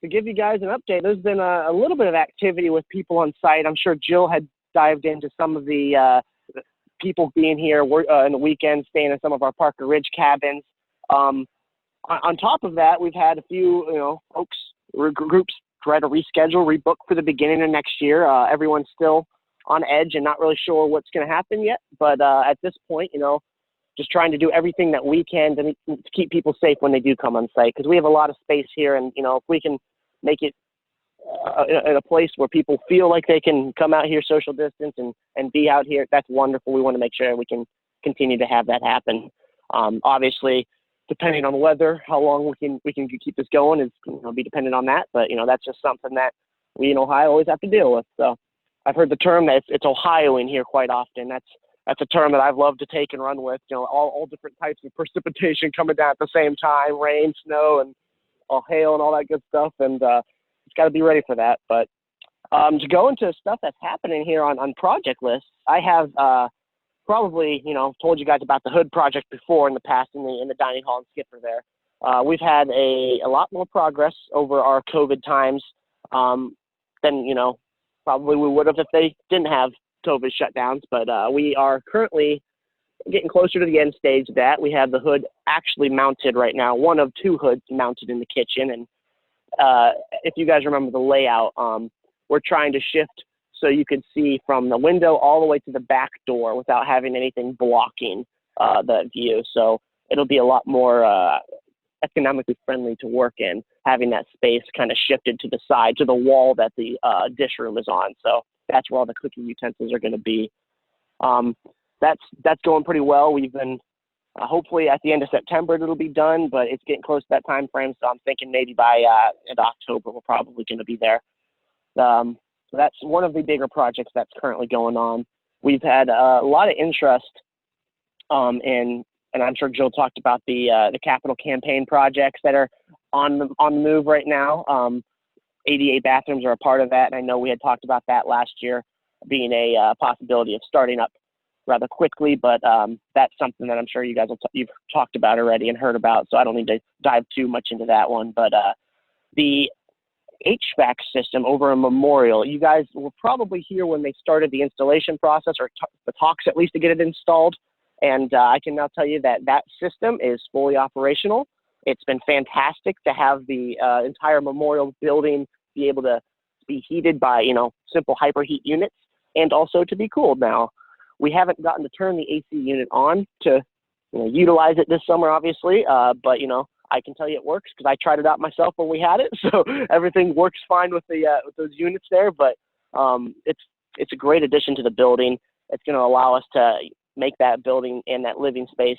to give you guys an update, there's been a little bit of activity with people on site. I'm sure Jill had dived into some of the people being here in the weekend, staying in some of our Parker Ridge cabins. On top of that, we've had a few, folks, groups try to reschedule, rebook for the beginning of next year. Everyone's still on edge and not really sure what's going to happen yet. But at this point, just trying to do everything that we can to keep people safe when they do come on site, because we have a lot of space here. And, if we can make it in a place where people feel like they can come out here, social distance, and be out here, that's wonderful. We want to make sure we can continue to have that happen. Obviously, depending on the weather, how long we can keep this going is be dependent on that. But that's just something that we in Ohio always have to deal with. So I've heard the term that it's Ohio in here quite often. That's a term that I've loved to take and run with. All different types of precipitation coming down at the same time, rain, snow, and all hail and all that good stuff. And it's got to be ready for that. But to go into stuff that's happening here on project lists, I have probably, told you guys about the Hood project before in the past in the dining hall and skipper there. We've had a lot more progress over our COVID times than, probably we would have if they didn't have COVID shutdowns. But we are currently getting closer to the end stage of that. We have the Hood actually mounted right now, one of two hoods mounted in the kitchen. And if you guys remember the layout, we're trying to shift so you can see from the window all the way to the back door without having anything blocking the view. So it'll be a lot more economically friendly to work in, having that space kind of shifted to the side, to the wall that the dish room is on. So that's where all the cooking utensils are going to be. That's going pretty well. We've been hopefully at the end of September it'll be done, but it's getting close to that time frame. So I'm thinking maybe by end of October we're probably going to be there. So that's one of the bigger projects that's currently going on. We've had a lot of interest and I'm sure Jill talked about the capital campaign projects that are on the move right now. ADA bathrooms are a part of that, and I know we had talked about that last year being a possibility of starting up rather quickly, but that's something that I'm sure you guys you've talked about already and heard about, so I don't need to dive too much into that one. But the HVAC system over a Memorial, you guys were probably here when they started the installation process, or the talks at least to get it installed. And I can now tell you that system is fully operational. It's been fantastic to have the entire Memorial building be able to be heated by, simple hyperheat units, and also to be cooled now. We haven't gotten to turn the AC unit on to utilize it this summer, obviously, but, I can tell you it works because I tried it out myself when we had it. So everything works fine with with those units there, but it's a great addition to the building. It's going to allow us to make that building and that living space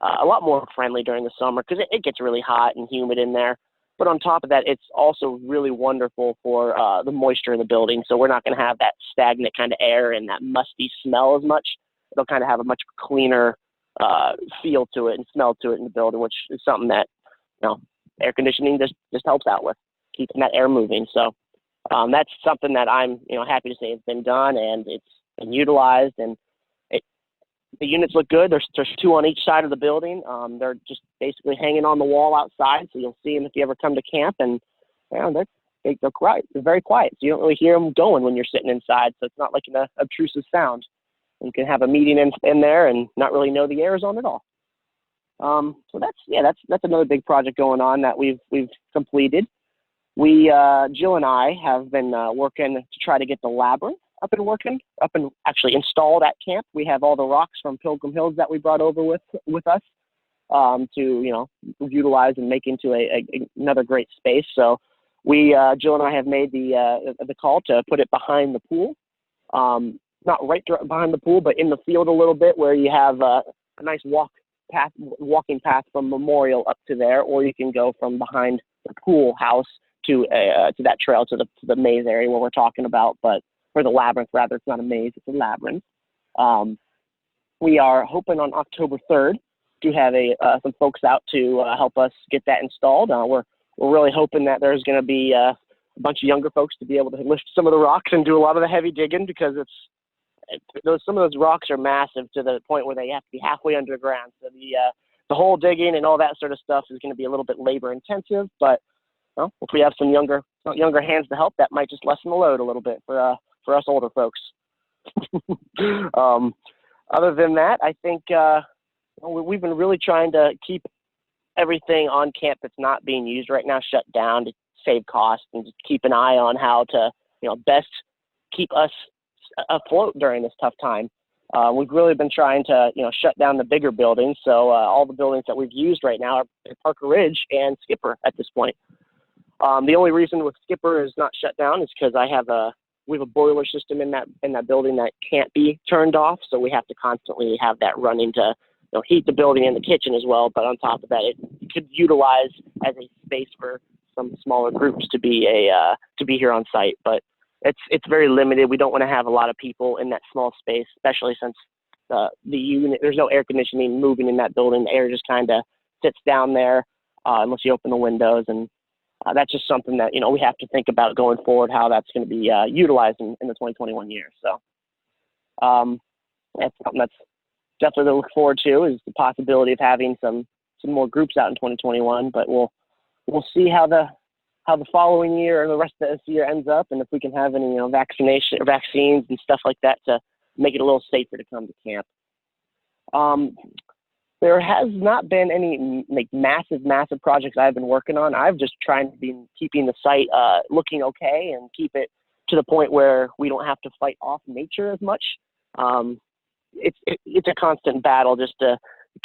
a lot more friendly during the summer, because it gets really hot and humid in there. But on top of that, it's also really wonderful for the moisture in the building. So we're not going to have that stagnant kind of air and that musty smell as much. It'll kind of have a much cleaner feel to it and smell to it in the building, which is something that, air conditioning just helps out with, keeping that air moving. So that's something that I'm, happy to say has been done, and it's been utilized, and the units look good. There's two on each side of the building. They're just basically hanging on the wall outside, so you'll see them if you ever come to camp. And they're quiet. They're very quiet, so you don't really hear them going when you're sitting inside. So it's not like an obtrusive sound. You can have a meeting in there and not really know the air is on at all. So that's another big project going on that we've completed. Jill and I have been working to try to get the labyrinth up and actually installed at camp. We have all the rocks from Pilgrim Hills that we brought over with us to utilize and make into another great space. So Jill and I have made the call to put it behind the pool, not right behind the pool, but in the field a little bit, where you have a nice walking path from Memorial up to there, or you can go from behind the pool house to that trail to the maze area where we're talking about. But for the labyrinth, rather, it's not a maze, it's a labyrinth. We are hoping on October 3rd to have some folks out to help us get that installed. We're really hoping that there's going to be a bunch of younger folks to be able to lift some of the rocks and do a lot of the heavy digging, because some of those rocks are massive to the point where they have to be halfway underground. So the hole digging and all that sort of stuff is going to be a little bit labor intensive, but well, if we have some younger hands to help, that might just lessen the load a little bit for us older folks. Other than that, I think we've been really trying to keep everything on camp that's not being used right now shut down to save costs and just keep an eye on how to best keep us afloat during this tough time. We've really been trying to shut down the bigger buildings. So all the buildings that we've used right now are Parker Ridge and Skipper at this point. The only reason with Skipper is not shut down is because we have a boiler system in that building that can't be turned off, so we have to constantly have that running to heat the building and the kitchen as well. But on top of that, it could utilize as a space for some smaller groups to be here on site. But it's very limited. We don't want to have a lot of people in that small space, especially since the unit, there's no air conditioning moving in that building. The air just kind of sits down there unless you open the windows, and that's just something that we have to think about going forward, how that's going to be utilized in the 2021 year. So that's something that's definitely to look forward to, is the possibility of having some more groups out in 2021. But we'll see how the following year or the rest of this year ends up, and if we can have any vaccines and stuff like that to make it a little safer to come to camp. There has not been any massive projects I've been working on. I've just tried to be keeping the site looking okay and keep it to the point where we don't have to fight off nature as much. It's a constant battle just to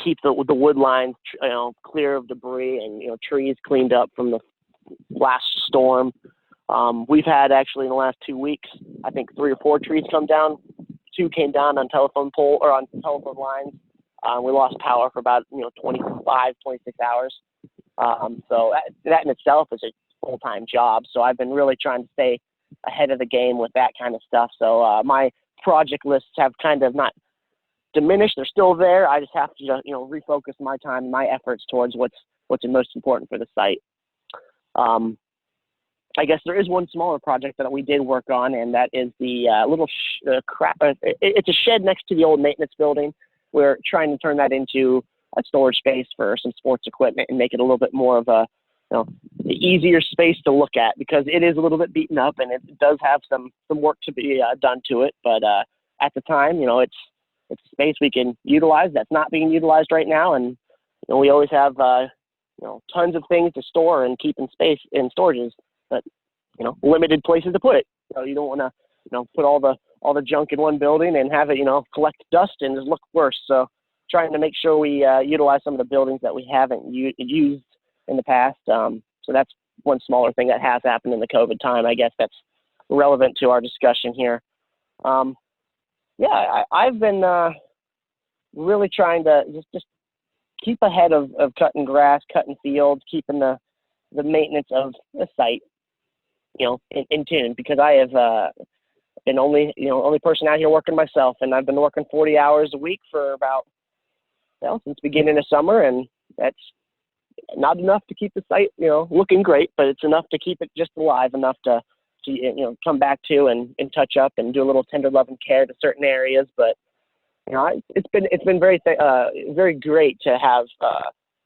keep the wood lines clear of debris and trees cleaned up from the last storm. We've had actually in the last 2 weeks, I think 3 or 4 trees come down. 2 came down on telephone lines. We lost power for about 25, 26 hours. So that in itself is a full-time job. So I've been really trying to stay ahead of the game with that kind of stuff. So my project lists have kind of not diminished. They're still there. I just have to refocus my time and my efforts towards what's most important for the site. I guess there is one smaller project that we did work on, and that is the little it's a shed next to the old maintenance building. We're trying to turn that into a storage space for some sports equipment and make it a little bit more of a easier space to look at, because it is a little bit beaten up and it does have some work to be done to it. But at the time, it's a space we can utilize that's not being utilized right now, and we always have tons of things to store and keep in space in storages, but limited places to put it. You don't want to put all the junk in one building and have it collect dust and just look worse. So trying to make sure we utilize some of the buildings that we haven't used in the past. So that's one smaller thing that has happened in the COVID time. I guess that's relevant to our discussion here. I've been really trying to just keep ahead of cutting grass, cutting fields, keeping the maintenance of the site, in tune, because I have been only person out here working myself, and I've been working 40 hours a week for about, since the beginning of summer, and that's not enough to keep the site, looking great, but it's enough to keep it just alive, enough to come back to and touch up and do a little tender love and care to certain areas. But it's been very very great to have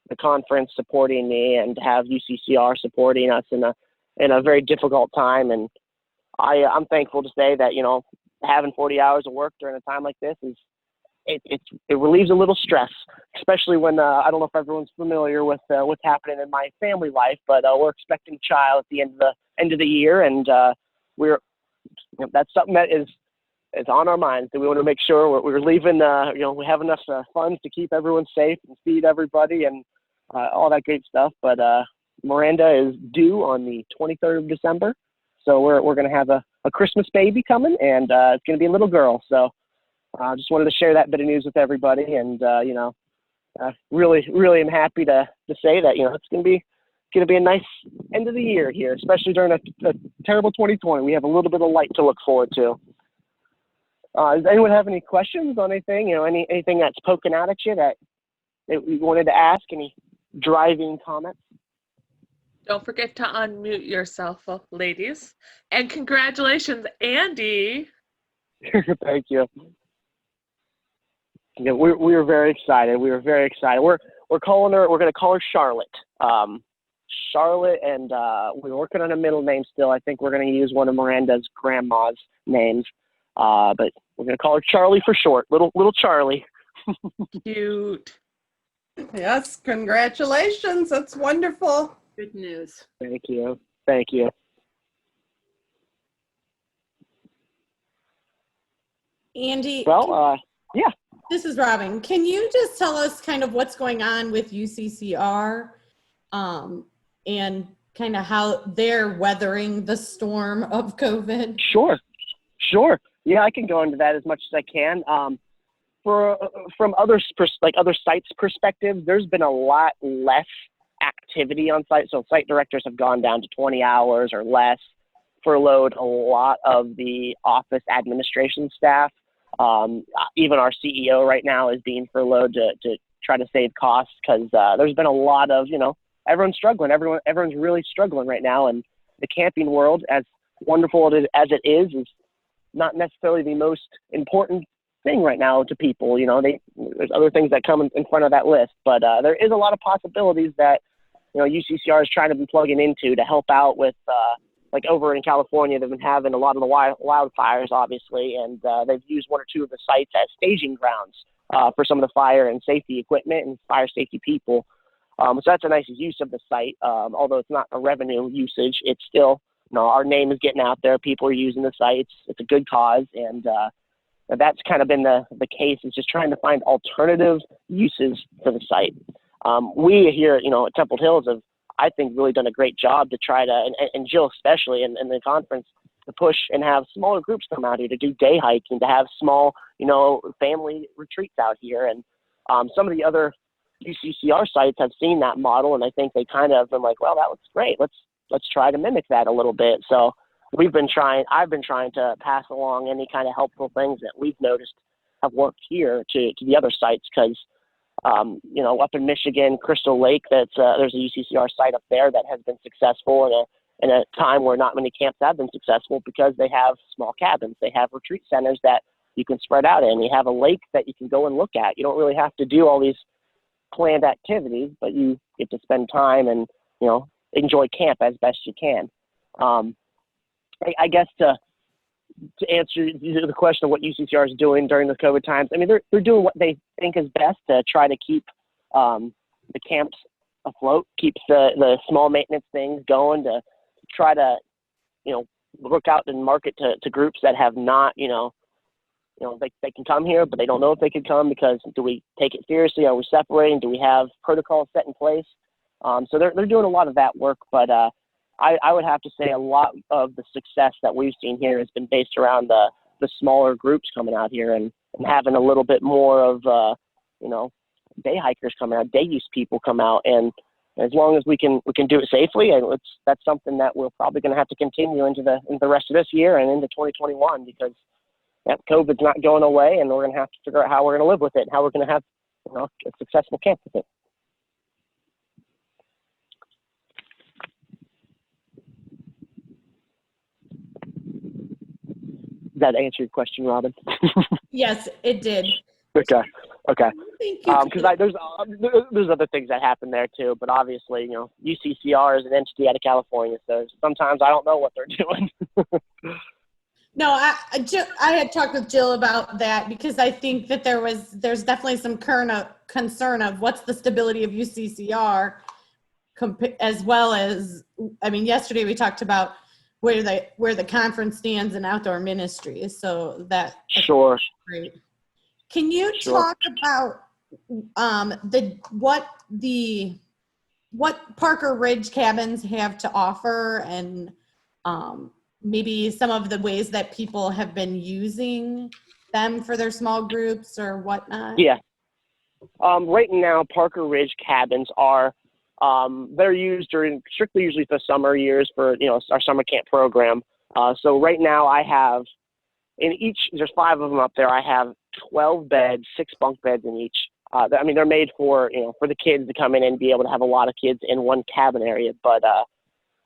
the conference supporting me and to have UCCR supporting us in a very difficult time. And I'm thankful to say that having 40 hours of work during a time like this it relieves a little stress, especially when I don't know if everyone's familiar with what's happening in my family life, but we're expecting a child at the end of the year, and that's something that is on our minds. That we want to make sure we're leaving. We have enough funds to keep everyone safe and feed everybody and all that great stuff. But Miranda is due on the 23rd of December, so we're going to have a Christmas baby coming, and it's going to be a little girl. So just wanted to share that bit of news with everybody, and really am happy to say that it's going to be a nice end of the year here, especially during a terrible 2020. We have a little bit of light to look forward to. Does anyone have any questions on anything? Anything that's poking out at you that you wanted to ask? Any driving comments? Don't forget to unmute yourself, ladies. And congratulations, Andy. Thank you. We were very excited. We're calling her. We're going to call her Charlotte. Charlotte, and we're working on a middle name still. I think we're going to use one of Miranda's grandma's names, but we're going to call her Charlie for short. Little Charlie. Cute. Yes, congratulations. That's wonderful. Good news. Thank you. Thank you. Andy, Well, yeah. this is Robin. Can you just tell us kind of what's going on with UCCR and kind of how they're weathering the storm of COVID? Sure. Yeah, I can go into that as much as I can. From other sites' perspective, there's been a lot less activity on site. So site directors have gone down to 20 hours or less, furloughed a lot of the office administration staff. Even our CEO right now is being furloughed to try to save costs because there's been a lot of, everyone's struggling. Everyone's really struggling right now. And the camping world, as wonderful as it is not necessarily the most important thing right now to people. There's other things that come in front of that list, but there is a lot of possibilities that UCCR is trying to be plugging into to help out with like over in California. They've been having a lot of the wildfires, obviously, and they've used one or two of the sites as staging grounds for some of the fire and safety equipment and fire safety people. So that's a nice use of the site. Although it's not a revenue usage, it's still, our name is getting out there. People are using the site. It's a good cause, and that's kind of been the case, is just trying to find alternative uses for the site. We here, at Temple Hills have, I think, really done a great job to try to, and Jill especially in the conference, to push and have smaller groups come out here to do day hiking, to have small, family retreats out here. And some of the other UCCR sites have seen that model, and I think they kind of been like, well, that looks great. Let's try to mimic that a little bit. So I've been trying to pass along any kind of helpful things that we've noticed have worked here to the other sites, because up in Michigan, Crystal Lake, there's a UCCR site up there that has been successful in a time where not many camps have been successful, because they have small cabins. They have retreat centers that you can spread out in. You have a lake that you can go and look at. You don't really have to do all these planned activities, but you get to spend time and, enjoy camp as best you can. I guess to answer the question of what UCCR is doing during the COVID times, I mean, they're doing what they think is best to try to keep the camps afloat, keep the small maintenance things going, to try to, look out and market to groups that have not, they can come here, but they don't know if they could come, because do we take it seriously? Are we separating? Do we have protocols set in place? So they're doing a lot of that work, but I would have to say a lot of the success that we've seen here has been based around the smaller groups coming out here and having a little bit more of, day hikers come out, day use people come out. And as long as we can do it safely, and that's something that we're probably going to have to continue into the rest of this year and into 2021, because COVID's not going away, and we're going to have to figure out how we're going to live with it and how we're going to have a successful camp with it. Does that answer your question, Robin? Yes, it did. Okay. Thank you. Because there's other things that happen there too, but obviously, UCCR is an entity out of California, so sometimes I don't know what they're doing. No, I had talked with Jill about that, because I think that there's definitely some concern of what's the stability of UCCR, as well as, yesterday we talked about where the conference stands in outdoor ministries. So that. Sure. Great. Can you talk about what Parker Ridge cabins have to offer, and maybe some of the ways that people have been using them for their small groups or whatnot? Yeah. Right now, Parker Ridge cabins are, they're used strictly usually for summer years for, our summer camp program. So right now I have, there's 5 of them up there. I have 12 beds, 6 bunk beds in each. They're made for, for the kids to come in and be able to have a lot of kids in one cabin area. But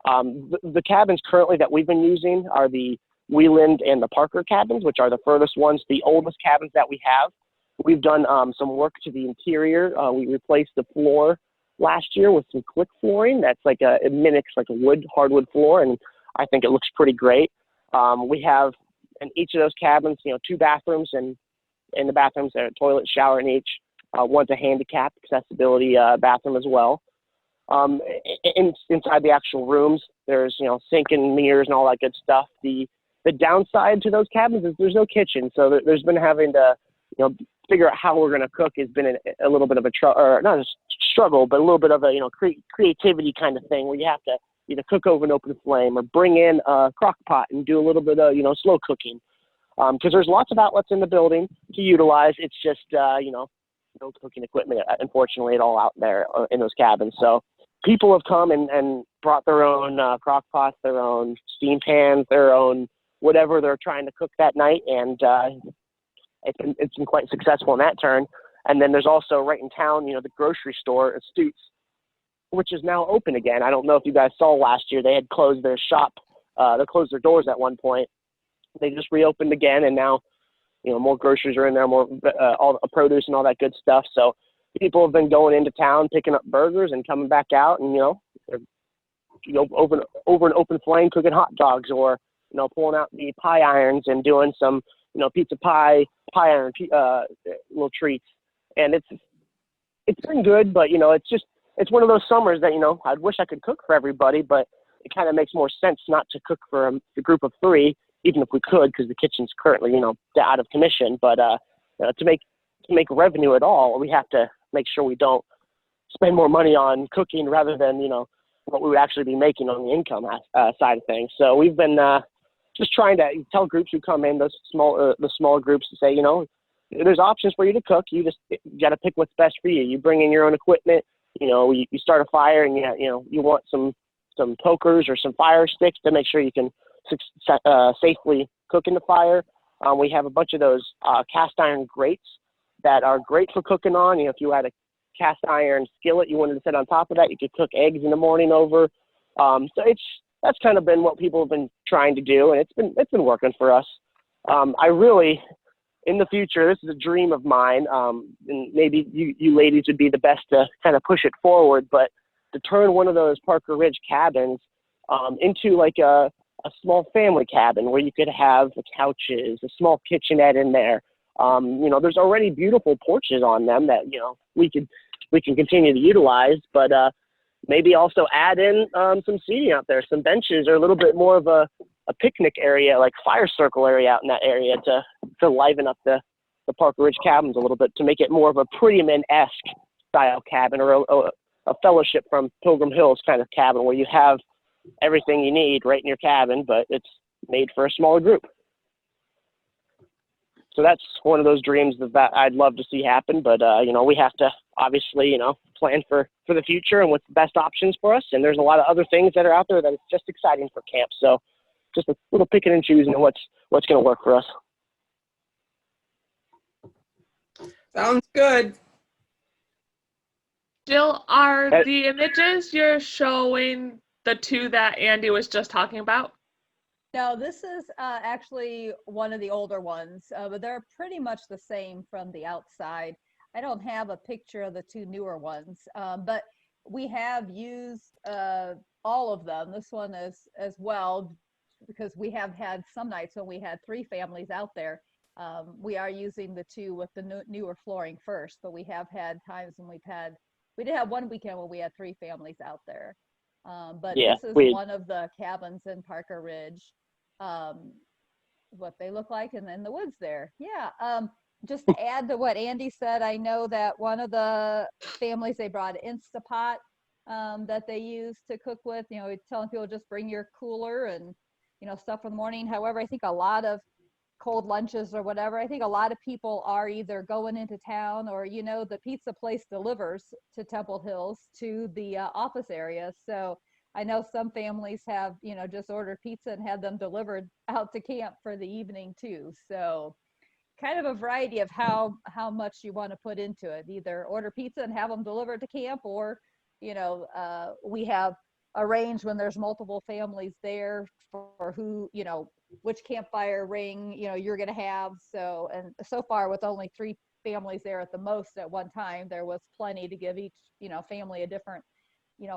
the cabins currently that we've been using are the Wieland and the Parker cabins, which are the furthest ones, the oldest cabins that we have. We've done some work to the interior. We replaced the floor last year with some click flooring. That's like it mimics like a hardwood floor, and I think it looks pretty great. We have in each of those cabins, 2 bathrooms, and in the bathrooms there's a toilet, shower in each. One's a handicap accessibility bathroom as well. Inside the actual rooms, there's sink and mirrors and all that good stuff. The downside to those cabins is there's no kitchen, so there's been having to figure out how we're going to cook has been a little bit of or not a struggle, but a little bit of a creativity kind of thing where you have to either cook over an open flame or bring in a crock pot and do a little bit of slow cooking, because there's lots of outlets in the building to utilize. It's just no cooking equipment, unfortunately, at all out there in those cabins. So people have come and brought their own crock pots, their own steam pans, their own whatever they're trying to cook that night, and it's been quite successful in that turn. And then there's also right in town, the grocery store, Astutes, which is now open again. I don't know if you guys saw last year, they had closed their shop. They closed their doors at one point. They just reopened again, and now, more groceries are in there, more all the produce and all that good stuff. So people have been going into town, picking up burgers and coming back out, and, over an open flame cooking hot dogs, or, pulling out the pie irons and doing some, pizza pie iron, little treats. And it's been good, but, it's one of those summers that, I wish I could cook for everybody, but it kind of makes more sense not to cook for a group of 3, even if we could, because the kitchen's currently, out of commission. But to make revenue at all, we have to make sure we don't spend more money on cooking rather than, what we would actually be making on the income side of things. So we've been just trying to tell groups who come in, the smaller groups, to say, there's options for you to cook. You got to pick what's best for you. You bring in your own equipment. You start a fire, and you want some pokers or some fire sticks to make sure you can safely cook in the fire. We have a bunch of those cast iron grates that are great for cooking on. If you had a cast iron skillet you wanted to set on top of that, you could cook eggs in the morning over. So that's kind of been what people have been trying to do, and it's been working for us. I really, in the future, this is a dream of mine, and maybe you ladies would be the best to kind of push it forward, but to turn one of those Parker Ridge cabins into like a small family cabin where you could have the couches, a small kitchenette in there. There's already beautiful porches on them that, we can continue to utilize, but maybe also add in some seating out there, some benches, or a little bit more of a picnic area, like fire circle area out in that area to liven up the Parker Ridge cabins a little bit, to make it more of a Pretty Men-esque style cabin, or a Fellowship from Pilgrim Hills kind of cabin where you have everything you need right in your cabin, but it's made for a smaller group. So that's one of those dreams that I'd love to see happen, but we have to obviously plan for the future and what's the best options for us. And there's a lot of other things that are out there that it's just exciting for camp. So just a little picking and choosing what's going to work for us. Sounds good. Jill, are the images you're showing the 2 that Andy was just talking about? No, this is actually one of the older ones, but they're pretty much the same from the outside. I don't have a picture of the 2 newer ones, but we have used all of them. This one as well, because we have had some nights when we had 3 families out there. We are using the 2 with the newer flooring first, but we have had times when we did have one weekend when we had 3 families out there. But yeah, this is one of the cabins in Parker Ridge, what they look like, and then the woods there. Yeah. Just to add to what Andy said, I know that one of the families, they brought an Instapot that they use to cook with, telling people just bring your cooler and, stuff for the morning. However, I think a lot of cold lunches or whatever, I think a lot of people are either going into town or, the pizza place delivers to Temple Hills to the office area. So I know some families have, just ordered pizza and had them delivered out to camp for the evening too. So kind of a variety of how much you want to put into it. Either order pizza and have them delivered to camp, or, we have arranged when there's multiple families there for who, which campfire ring, you're going to have. So, and so far with only 3 families there at the most at one time. There was plenty to give each, family a different,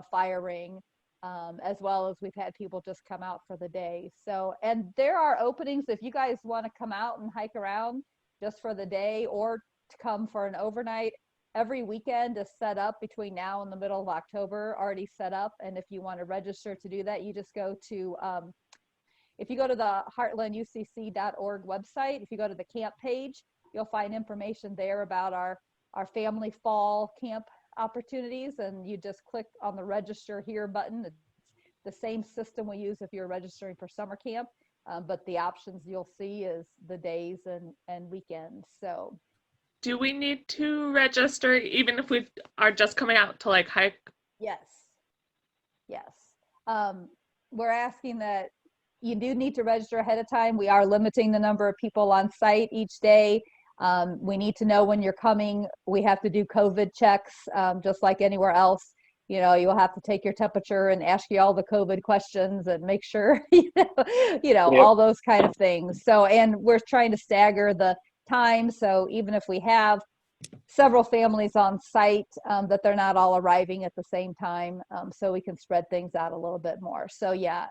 fire ring, as well as we've had people just come out for the day. So, and there are openings if you guys want to come out and hike around just for the day or to come for an overnight. Every weekend is set up between now and the middle of October, already set up. And if you want to register to do that, you just go to, if you go to the heartlanducc.org website, if you go to the camp page, you'll find information there about our family fall camp opportunities, and you just click on the register here button. It's the same system we use if you're registering for summer camp, but the options you'll see is the days and weekends. So Do we need to register even if we are just coming out to like hike? yes. We're asking that you do need to register ahead of time. We are limiting the number of people on site each day. We need to know when you're coming. We have to do COVID checks, just like anywhere else. You'll have to take your temperature and ask you all the COVID questions and make sure, Yep. all those kind of things. So, and we're trying to stagger the time. So even if we have several families on site, that they're not all arriving at the same time, so we can spread things out a little bit more. So yeah,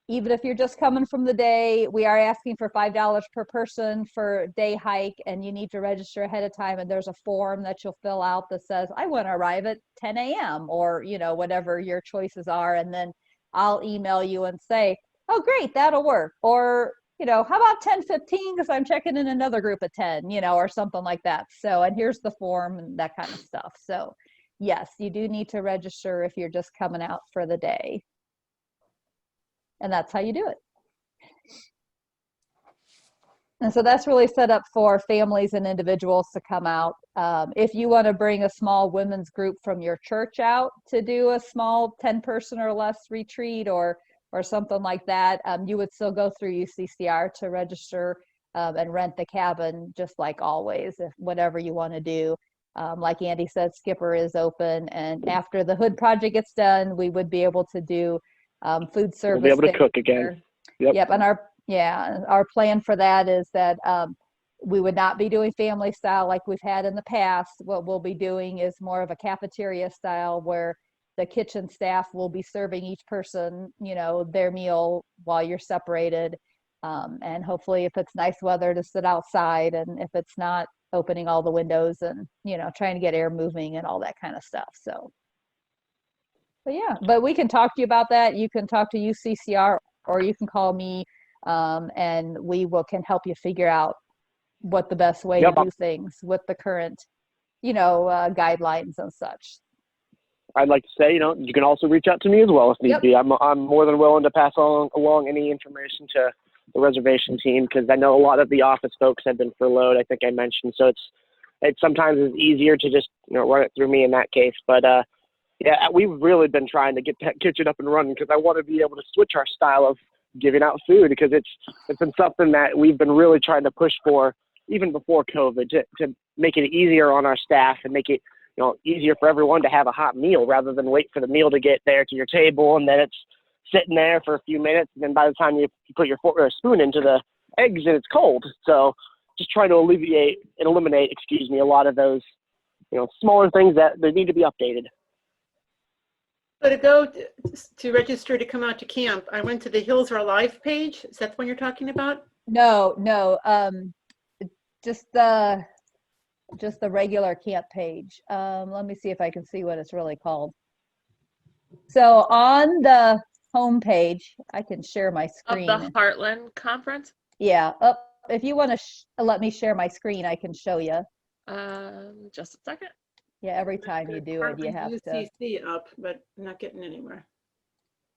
even if you're just coming from the day, we are asking for $5 per person for day hike, and you need to register ahead of time. And there's a form that you'll fill out that says, I want to arrive at 10 a.m. or, whatever your choices are. And then I'll email you and say, oh, great, that'll work. Or, how about 10:15 because I'm checking in another group at 10, or something like that. So, and here's the form and that kind of stuff. So yes, you do need to register if you're just coming out for the day. And that's how you do it. And so that's really set up for families and individuals to come out. If you want to bring a small women's group from your church out to do a small 10-person or less retreat or something like that, you would still go through UCCR to register and rent the cabin, just like always, if whatever you want to do. Like Andy said, Skipper is open. And after the Hood project gets done, we would be able to do food service. We'll be able to cook again. Yep. And our plan for that is that we would not be doing family style like we've had in the past. What we'll be doing is more of a cafeteria style where the kitchen staff will be serving each person, their meal while you're separated. And hopefully if it's nice weather to sit outside, and if it's not, opening all the windows and, trying to get air moving and all that kind of stuff. So. But yeah, but we can talk to you about that. You can talk to UCCR or you can call me, and we can help you figure out what the best way to do things with the current, guidelines and such. I'd like to say, you can also reach out to me as well if need be. I'm more than willing to pass along any information to the reservation team, because I know a lot of the office folks have been furloughed, I think I mentioned. So it's sometimes it's easier to just run it through me in that case. But yeah, we've really been trying to get that kitchen up and running because I want to be able to switch our style of giving out food, because it's been something that we've been really trying to push for even before COVID, to make it easier on our staff and make it easier for everyone to have a hot meal rather than wait for the meal to get there to your table and then it's sitting there for a few minutes, and then by the time you put your fork or spoon into the eggs and it's cold. So just trying to eliminate a lot of those smaller things that they need to be updated. So to go to register to come out to camp, I went to the Hills Are Alive page. Is that the one you're talking about? No, just the regular camp page. Let me see if I can see what it's really called. So on the home page, I can share my screen. Of the Heartland Conference? Yeah. If you want to let me share my screen, I can show you. Just a second. Yeah, every time you do it, you have to. UCC up, but I'm not getting anywhere.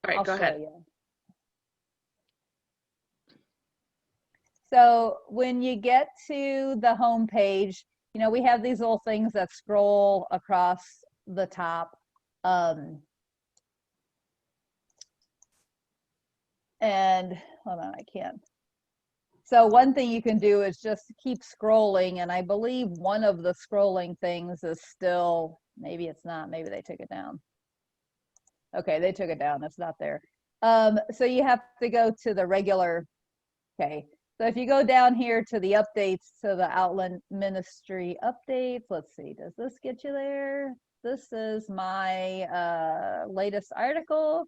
All right, I'll go ahead. show you. So when you get to the home page, we have these little things that scroll across the top. And hold on, I can't. So one thing you can do is just keep scrolling, and I believe one of the scrolling things is still, maybe it's not, maybe they took it down. Okay, they took it down, it's not there. So you have to go to the regular, okay. So if you go down here to the updates to the Outland Ministry updates, let's see, does this get you there? This is my latest article.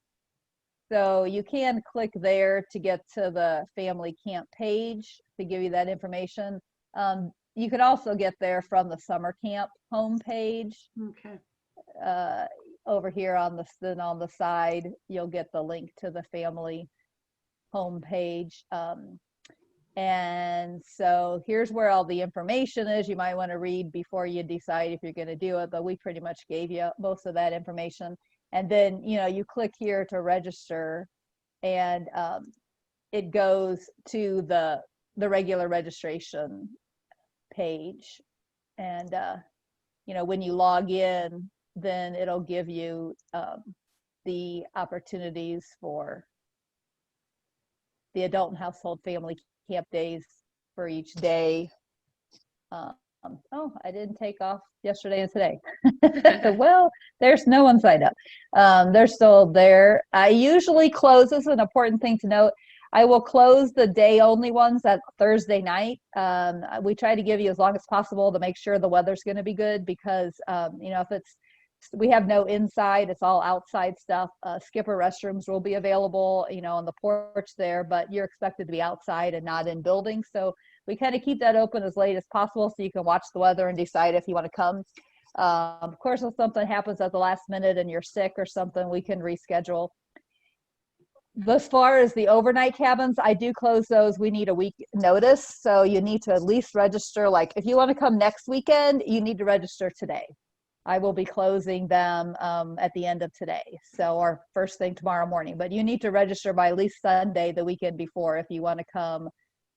So you can click there to get to the family camp page to give you that information. You could also get there from the summer camp homepage. Okay. Over here on the side, you'll get the link to the family homepage. And so here's where all the information is. You might want to read before you decide if you're going to do it, but we pretty much gave you most of that information. And then, you click here to register, and it goes to the regular registration page. And, when you log in, then it'll give you the opportunities for the adult and household family camp days for each day. Oh, I didn't take off yesterday and today. Well, there's no one signed up. They're still there. I usually close, this is an important thing to note, I will close the day only ones at Thursday night. We try to give you as long as possible to make sure the weather's going to be good, because if we have no inside, it's all outside stuff. Skipper restrooms will be available, on the porch there, but you're expected to be outside and not in buildings. So we kind of keep that open as late as possible so you can watch the weather and decide if you want to come. Of course, if something happens at the last minute and you're sick or something, we can reschedule. As far as the overnight cabins, I do close those. We need a week notice. So you need to at least register. Like if you want to come next weekend, you need to register today. I will be closing them at the end of today. So, or first thing tomorrow morning, but you need to register by at least Sunday, the weekend before, if you want to come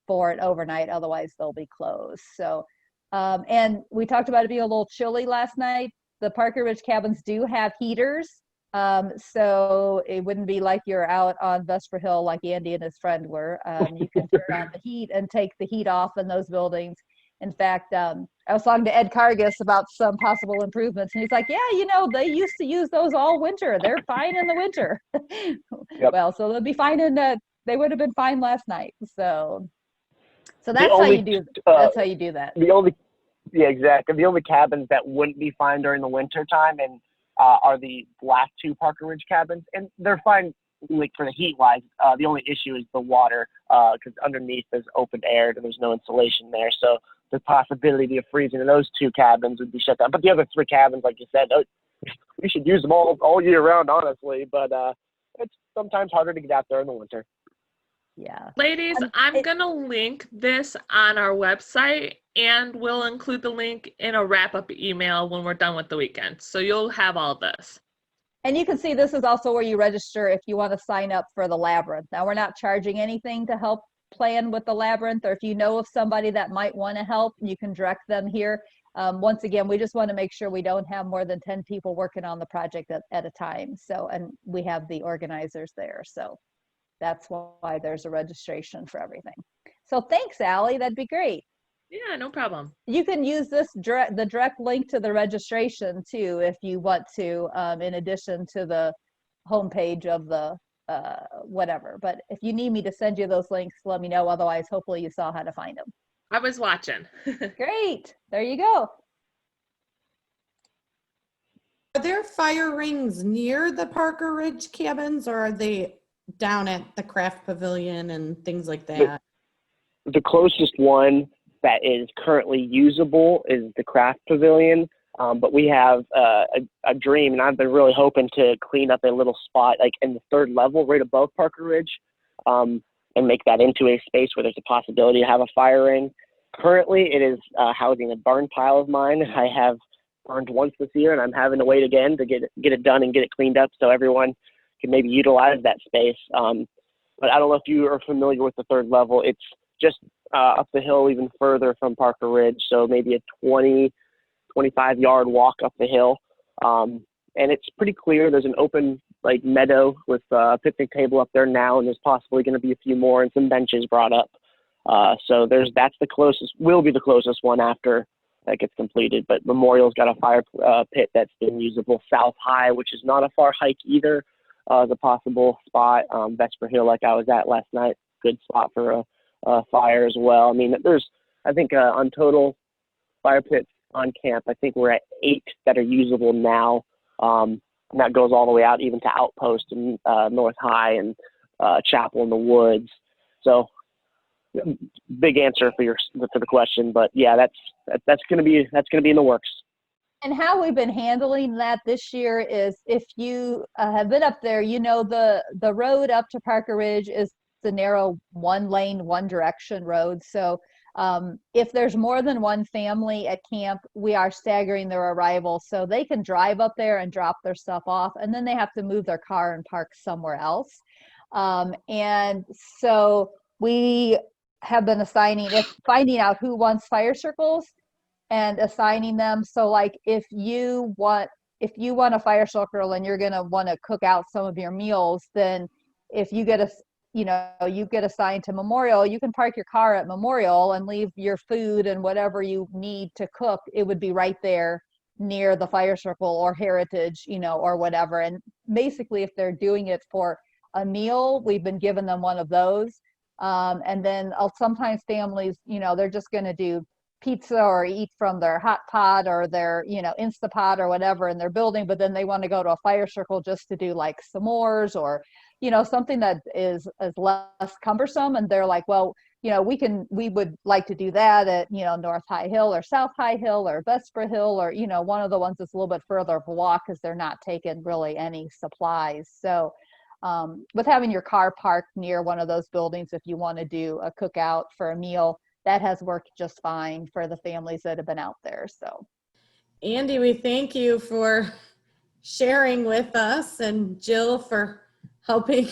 for it overnight. Otherwise they'll be closed. So, and we talked about it being a little chilly last night. The Parker Ridge cabins do have heaters. So it wouldn't be like you're out on Vesper Hill like Andy and his friend were. You can turn on the heat and take the heat off in those buildings. In fact, I was talking to Ed Cargus about some possible improvements, and he's like, yeah, they used to use those all winter. They're fine in the winter. Yep. Well, so they'll be fine they would have been fine last night. So that's how you do that. Exactly. The only cabins that wouldn't be fine during the winter time are the black 2 Parker Ridge cabins, and they're fine like for the heat wise. The only issue is the water, because underneath is open air and there's no insulation there. So the possibility of freezing in those 2 cabins would be shut down. But the other 3 cabins, like you said, we should use them all year round, honestly. But it's sometimes harder to get out there in the winter. Yeah. Ladies, I'm going to link this on our website, and we'll include the link in a wrap-up email when we're done with the weekend. So you'll have all this. And you can see this is also where you register if you want to sign up for the Labyrinth. Now, we're not charging anything to help plan with the Labyrinth, or if you know of somebody that might want to help, you can direct them here. Once again, we just want to make sure we don't have more than 10 people working on the project at a time. So, and we have the organizers there. So that's why there's a registration for everything. So thanks, Allie. That'd be great. Yeah, no problem. You can use the direct link to the registration too, if you want to, in addition to the homepage of the whatever. But if you need me to send you those links, let me know. Otherwise, hopefully you saw how to find them. I was watching. Great. There you go. Are there fire rings near the Parker Ridge cabins, or are they down at the Craft Pavilion and things like that? The closest one that is currently usable is the Craft Pavilion. But we have a dream, and I've been really hoping to clean up a little spot like in the 3rd level right above Parker Ridge, and make that into a space where there's a possibility to have a fire ring. Currently, it is housing a burn pile of mine. I have burned once this year, and I'm having to wait again to get it done and get it cleaned up so everyone can maybe utilize that space. But I don't know if you are familiar with the 3rd level. It's just up the hill even further from Parker Ridge, so maybe a 25-yard walk up the hill. And it's pretty clear. There's an open like meadow with a picnic table up there now, and there's possibly going to be a few more and some benches brought up. So that's the closest, will be the closest one after that gets completed. But Memorial's got a fire pit that's been usable. South High, which is not a far hike either, is a possible spot. Vesper Hill, like I was at last night, good spot for fire as well. I mean, I think on total fire pits on camp, I think we're at 8 that are usable now. And that goes all the way out even to Outpost and North High and Chapel in the Woods. So big answer for the question, but yeah, that's going to be in the works. And how we've been handling that this year is, if you have been up there, you know, the road up to Parker Ridge is the narrow 1-lane, 1-direction road. So if there's more than one family at camp, we are staggering their arrival, so they can drive up there and drop their stuff off, and then they have to move their car and park somewhere else. And so we have been finding out who wants fire circles and assigning them. So like if you want a fire circle and you're going to want to cook out some of your meals, then if you get assigned to Memorial, you can park your car at Memorial and leave your food and whatever you need to cook. It would be right there near the fire circle or Heritage, or whatever. And basically, if they're doing it for a meal, we've been giving them one of those. And then sometimes families, they're just going to do pizza or eat from their hot pot or their, Instapot or whatever in their building, but then they want to go to a fire circle just to do like s'mores or, something that is less cumbersome. And they're like, well, we would like to do that at, North High Hill or South High Hill or Vesper Hill or, one of the ones that's a little bit further of a walk because they're not taking really any supplies. So with having your car parked near one of those buildings, if you want to do a cookout for a meal, that has worked just fine for the families that have been out there. So, Andy, we thank you for sharing with us, and Jill for helping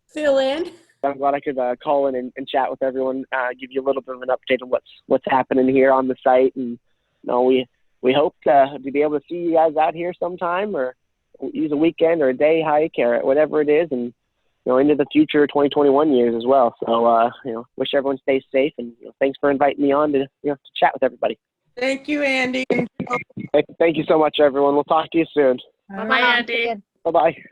fill in. I'm glad I could call in and chat with everyone, give you a little bit of an update on what's happening here on the site, and we hope to be able to see you guys out here sometime, or use a weekend or a day hike or whatever it is, and into the future 2021 years as well. So, wish everyone stays safe, and thanks for inviting me on to chat with everybody. Thank you, Andy. Thank you so much, everyone. We'll talk to you soon. Bye, Andy. Bye-bye.